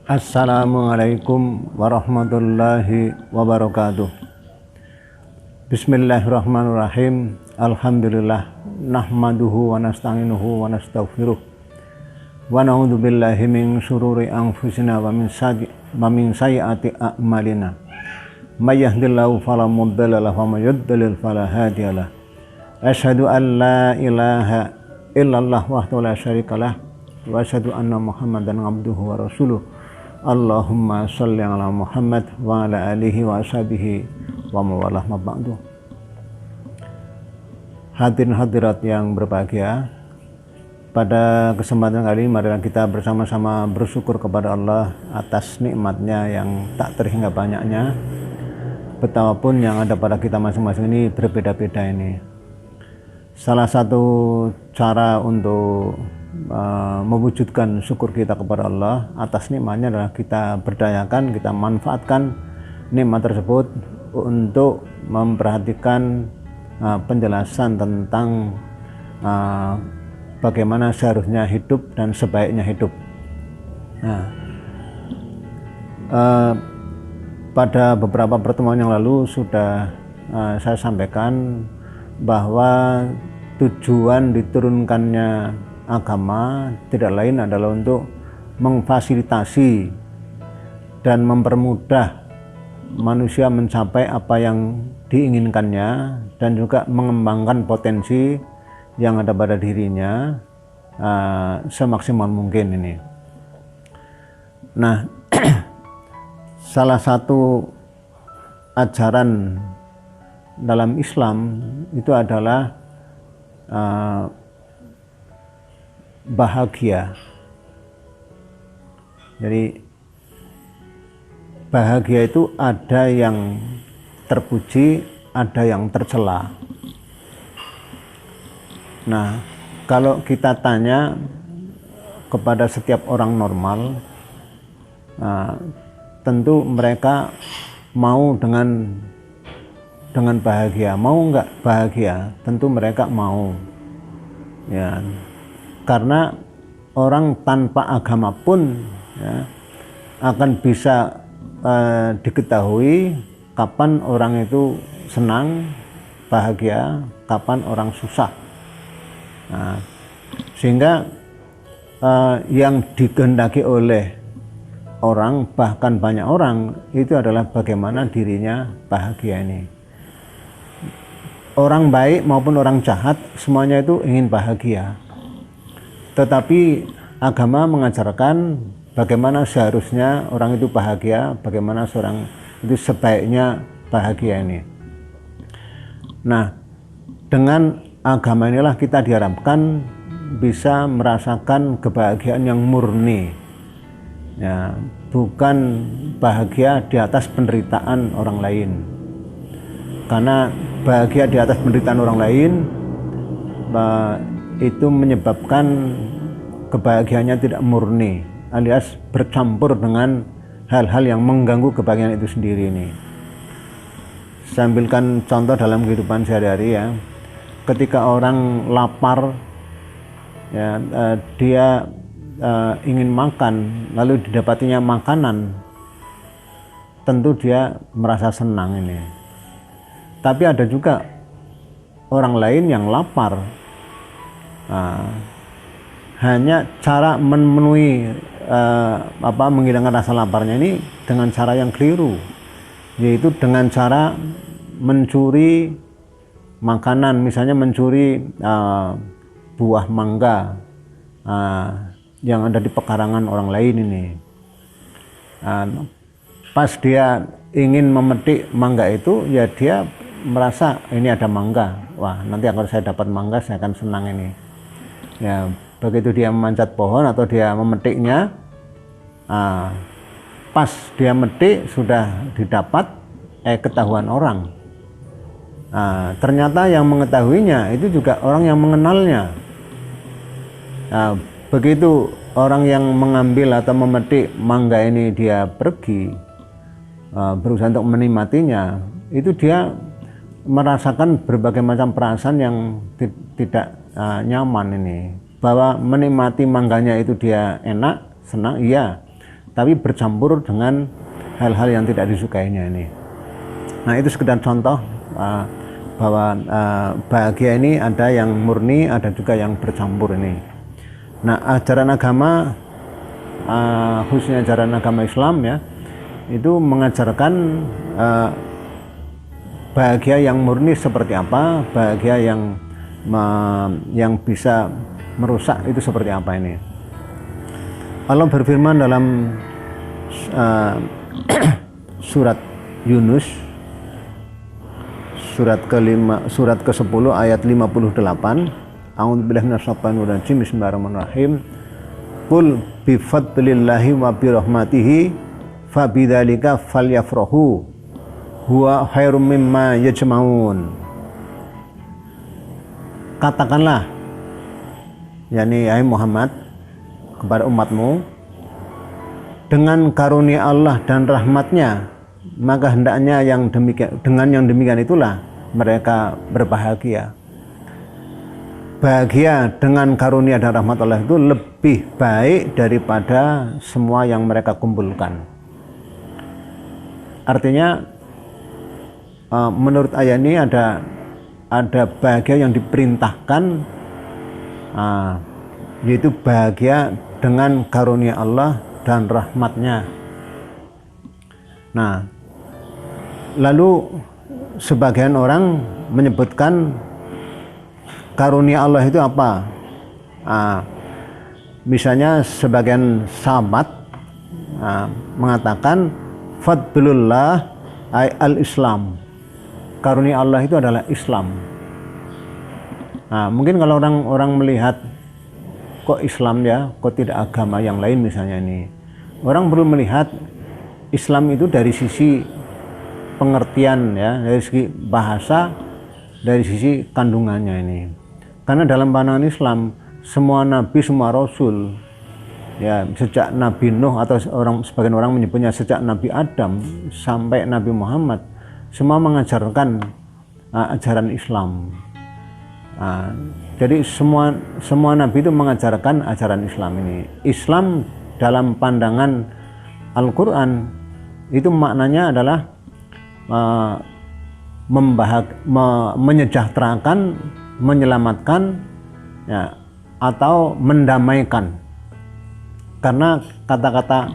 Assalamualaikum warahmatullahi wabarakatuh. Bismillahirrahmanirrahim. Alhamdulillah nahmaduhu wa nasta'inuhu wa nastaghfiruh wa na'udzu billahi min syururi anfusina wa min sayyiati a'malina. May yahdihillahu fala mudilla lahu wa may yudlil fala hadiyalah. Asyhadu an la ilaha illallah wahdahu la syarikalah wa asyhadu anna Muhammadan abduhu wa rasuluh. Allahumma sholli ala Muhammad wa ala alihi wa ashabihi wa mawalah ma ba'du. Hadirin hadirat yang berbahagia, pada kesempatan kali ini mari kita bersama-sama bersyukur kepada Allah atas nikmatnya yang tak terhingga banyaknya. Betapapun yang ada pada kita masing-masing ini berbeda-beda ini. Salah satu cara untuk mewujudkan syukur kita kepada Allah atas nikmatnya adalah kita berdayakan, kita manfaatkan nikmat tersebut untuk memperhatikan penjelasan tentang bagaimana seharusnya hidup dan sebaiknya hidup. Pada beberapa pertemuan yang lalu sudah saya sampaikan bahwa tujuan diturunkannya agama tidak lain adalah untuk memfasilitasi dan mempermudah manusia mencapai apa yang diinginkannya dan juga mengembangkan potensi yang ada pada dirinya semaksimal mungkin ini. Nah, salah satu ajaran dalam Islam itu adalah bahagia. Jadi bahagia itu ada yang terpuji, ada yang tercela. Nah, kalau kita tanya kepada setiap orang normal, tentu mereka mau dengan bahagia. Mau enggak bahagia? Tentu mereka mau. Ya. Karena orang tanpa agama pun akan bisa diketahui kapan orang itu senang, bahagia, kapan orang susah. Nah, sehingga yang dikehendaki oleh orang, bahkan banyak orang, itu adalah bagaimana dirinya bahagia ini. Orang baik maupun orang jahat semuanya itu ingin bahagia. Tetapi agama mengajarkan bagaimana seharusnya orang itu bahagia, bagaimana seorang itu sebaiknya bahagia ini. Nah, dengan agama inilah kita diharapkan bisa merasakan kebahagiaan yang murni. Ya, bukan bahagia di atas penderitaan orang lain. Karena bahagia di atas penderitaan orang lain itu menyebabkan kebahagiaannya tidak murni, alias bercampur dengan hal-hal yang mengganggu kebahagiaan itu sendiri ini. Saya ambilkan contoh dalam kehidupan sehari-hari ya. Ketika orang lapar, ya, dia ingin makan, lalu didapatinya makanan, tentu dia merasa senang ini. Tapi ada juga orang lain yang lapar. Hanya cara memenuhi menghilangkan rasa laparnya ini dengan cara yang keliru, yaitu dengan cara mencuri makanan, misalnya mencuri buah mangga yang ada di pekarangan orang lain ini. Pas dia ingin memetik mangga itu, ya dia merasa ini ada mangga, wah nanti kalau saya dapat mangga saya akan senang ini. Ya, begitu dia memanjat pohon atau dia memetiknya, pas dia metik sudah didapat, ketahuan orang. Ternyata yang mengetahuinya itu juga orang yang mengenalnya. Begitu orang yang mengambil atau memetik mangga ini dia pergi, berusaha untuk menikmatinya, itu dia merasakan berbagai macam perasaan yang tidak nyaman ini. Bahwa menikmati mangganya itu dia enak, senang, iya. tapi bercampur dengan hal-hal yang tidak disukainya ini. Nah, itu sekedar contoh bahwa bahagia ini ada yang murni, ada juga yang bercampur ini. Nah, ajaran agama khususnya ajaran agama Islam ya, itu mengajarkan bahagia yang murni seperti apa, bahagia yang bisa merusak itu seperti apa ini. Allah berfirman dalam surat Yunus surat ke-10 ayat 58. A'udzubillahi minasyaitonir rajim. Bismillahirrahmanirrahim. Qul bi fadlillahi wa bi rahmatihi fabidzalika falyafrahu huwa khairum mimma yajma'un. Katakanlah, yakni hai Muhammad, kepada umatmu, dengan karunia Allah dan rahmatnya, maka hendaknya dengan yang demikian itulah mereka berbahagia. Bahagia dengan karunia dan rahmat Allah itu lebih baik daripada semua yang mereka kumpulkan. Artinya menurut ayat ini ada bahagia yang diperintahkan, yaitu bahagia dengan karunia Allah dan rahmatnya. Nah, lalu sebagian orang menyebutkan karunia Allah itu apa? Misalnya sebagian sahabat mengatakan fadlullah ay al-Islam. Karunia Allah itu adalah Islam. Nah, mungkin kalau orang melihat kok Islam ya, kok tidak agama yang lain misalnya ini. Orang perlu melihat Islam itu dari sisi pengertian ya, dari segi bahasa, dari sisi kandungannya ini. Karena dalam pandangan Islam, semua nabi, semua rasul ya, sejak Nabi Nuh atau sebagian orang menyebutnya sejak Nabi Adam sampai Nabi Muhammad, semua mengajarkan ajaran Islam. Jadi semua nabi itu mengajarkan ajaran Islam ini. Islam dalam pandangan Al-Quran itu maknanya adalah menyejahterakan, menyelamatkan ya, atau mendamaikan. Karena kata-kata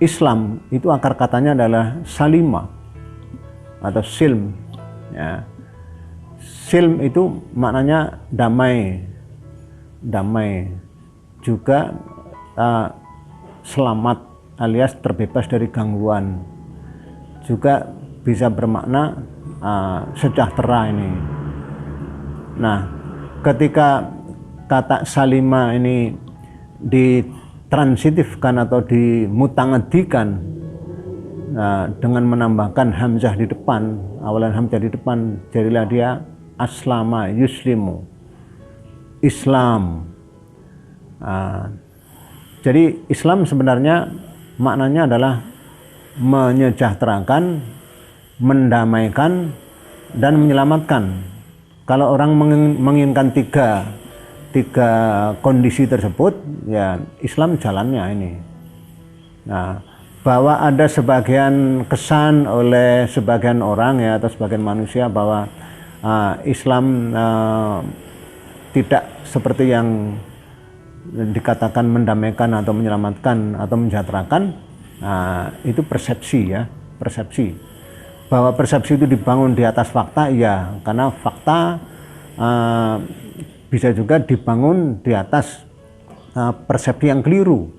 Islam itu akar katanya adalah salima atau silm ya. Silm itu maknanya damai, juga selamat alias terbebas dari gangguan, juga bisa bermakna sejahtera ini. Nah, ketika kata salima ini ditransitifkan atau dimutangadikan dengan menambahkan hamzah di depan, awalan hamzah di depan, jadilah dia aslama yuslimu, Islam. Jadi Islam sebenarnya maknanya adalah menyejahterakan, mendamaikan, dan menyelamatkan. Kalau orang menginginkan tiga kondisi tersebut, ya Islam jalannya ini. Nah, bahwa ada sebagian kesan oleh sebagian orang ya, atau sebagian manusia bahwa Islam tidak seperti yang dikatakan mendamaikan atau menyelamatkan atau mensejahterakan, itu persepsi ya, persepsi. Bahwa persepsi itu dibangun di atas fakta, ya, karena fakta bisa juga dibangun di atas persepsi yang keliru.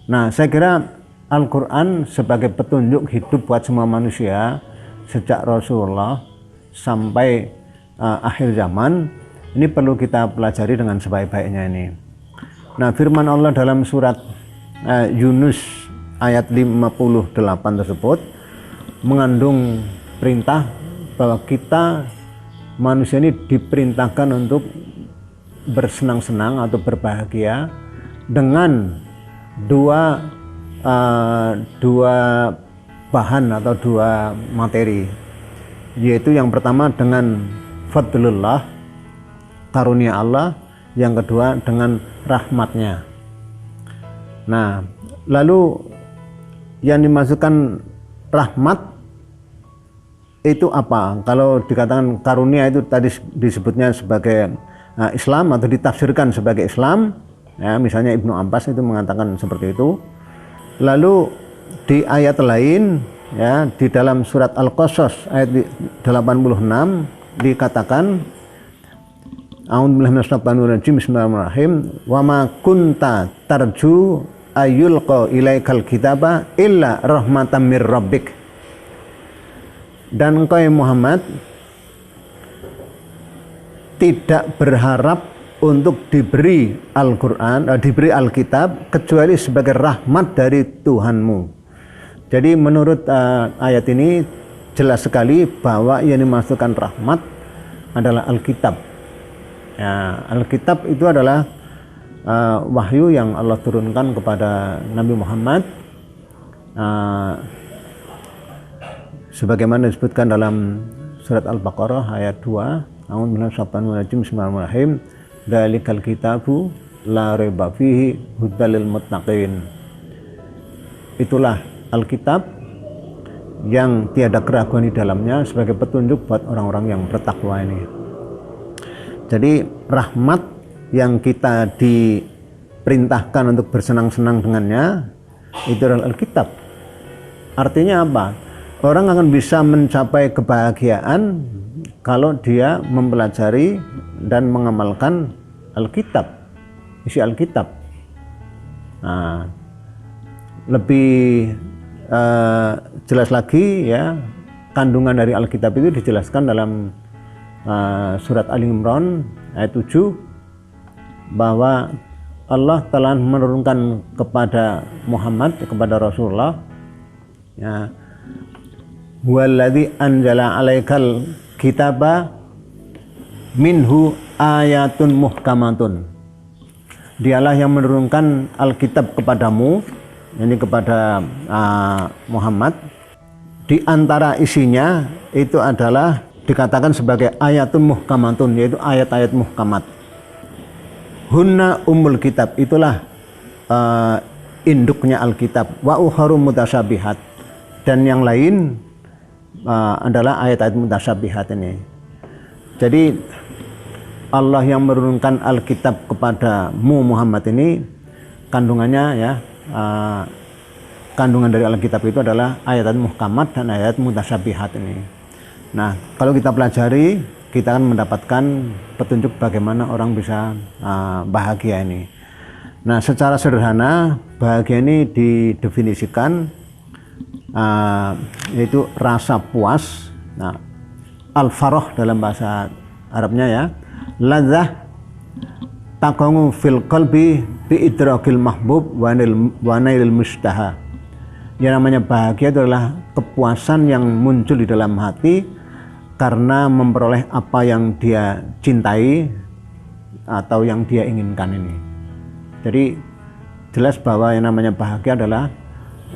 Nah, saya kira Al-Quran sebagai petunjuk hidup buat semua manusia sejak Rasulullah sampai akhir zaman, ini perlu kita pelajari dengan sebaik-baiknya ini. Nah, firman Allah dalam surat Yunus ayat 58 tersebut mengandung perintah bahwa kita manusia ini diperintahkan untuk bersenang-senang atau berbahagia dengan dua bahan atau dua materi, yaitu yang pertama dengan fadlullah, karunia Allah, yang kedua dengan rahmatnya. Nah, lalu yang dimaksudkan rahmat itu apa? Kalau dikatakan karunia itu tadi disebutnya sebagai Islam atau ditafsirkan sebagai Islam, ya, misalnya Ibnu Abbas itu mengatakan seperti itu. Lalu di ayat lain, ya, di dalam surat Al-Qasas ayat 86 dikatakan, A'udzubillahi minasyaitonirrajim, bismillahirrahmanirrahim, wa ma kunta tarju ayyulqa ilaikal kitaba illa rahmatan mir rabbik. Dan engkau Muhammad tidak berharap untuk diberi Al-Quran, diberi Alkitab kecuali sebagai rahmat dari Tuhanmu. Jadi menurut ayat ini jelas sekali bahwa yang dimaksudkan rahmat adalah Alkitab. Ya, Alkitab itu adalah wahyu yang Allah turunkan kepada Nabi Muhammad, sebagaimana disebutkan dalam surat Al-Baqarah ayat 2, A'udzubillahi bismillahirrahmanirrahim, Dzalikal kitabu la raiba fihi hudal lil muttaqin. Itulah Alkitab yang tiada keraguan di dalamnya sebagai petunjuk buat orang-orang yang bertakwa ini. Jadi rahmat yang kita diperintahkan untuk bersenang-senang dengannya itu adalah Alkitab. Artinya apa? Orang akan bisa mencapai kebahagiaan kalau dia mempelajari dan mengamalkan Alkitab, isi Alkitab. Nah, lebih jelas lagi, ya, kandungan dari Alkitab itu dijelaskan dalam surat Ali Imran ayat 7, bahwa Allah telah menurunkan kepada Muhammad, kepada Rasulullah, ya, huwallazi anzala alaikal kitaba minhu ayatun muhkamatun. Dialah yang menurunkan Alkitab kepadamu, ini kepada Muhammad. Di antara isinya itu adalah dikatakan sebagai ayatun muhkamatun, yaitu ayat-ayat muhkamat. Hunna umul kitab, itulah induknya Alkitab. Wa ukharu mutasyabihat, dan yang lain adalah ayat-ayat mutasyabihat ini. Jadi Allah yang menurunkan Alkitab kepadamu Muhammad ini, kandungannya, ya, kandungan dari Alkitab itu adalah ayat muhkamat dan ayat mutasyabihat ini. Nah, kalau kita pelajari, kita akan mendapatkan petunjuk bagaimana orang bisa bahagia ini. Nah, secara sederhana bahagia ini didefinisikan yaitu rasa puas. Nah, al-farah dalam bahasa Arabnya, ya, ladzah taqamu fil qalbi bi idrakil mahbub wa nailil mustaha. Yang namanya bahagia itu adalah kepuasan yang muncul di dalam hati karena memperoleh apa yang dia cintai atau yang dia inginkan ini. Jadi jelas bahwa yang namanya bahagia adalah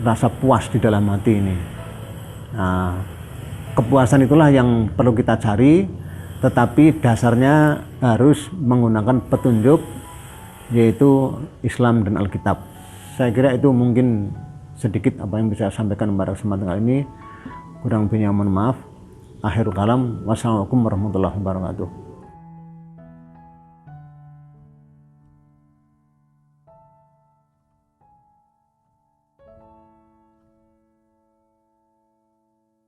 rasa puas di dalam hati ini. Nah, kepuasan itulah yang perlu kita cari, tetapi dasarnya harus menggunakan petunjuk, yaitu Islam dan Alkitab. Saya kira itu mungkin sedikit apa yang bisa saya sampaikan pada kesempatan kali ini. Kurang lebihnya mohon maaf. Akhirul kalam, wassalamualaikum warahmatullahi wabarakatuh.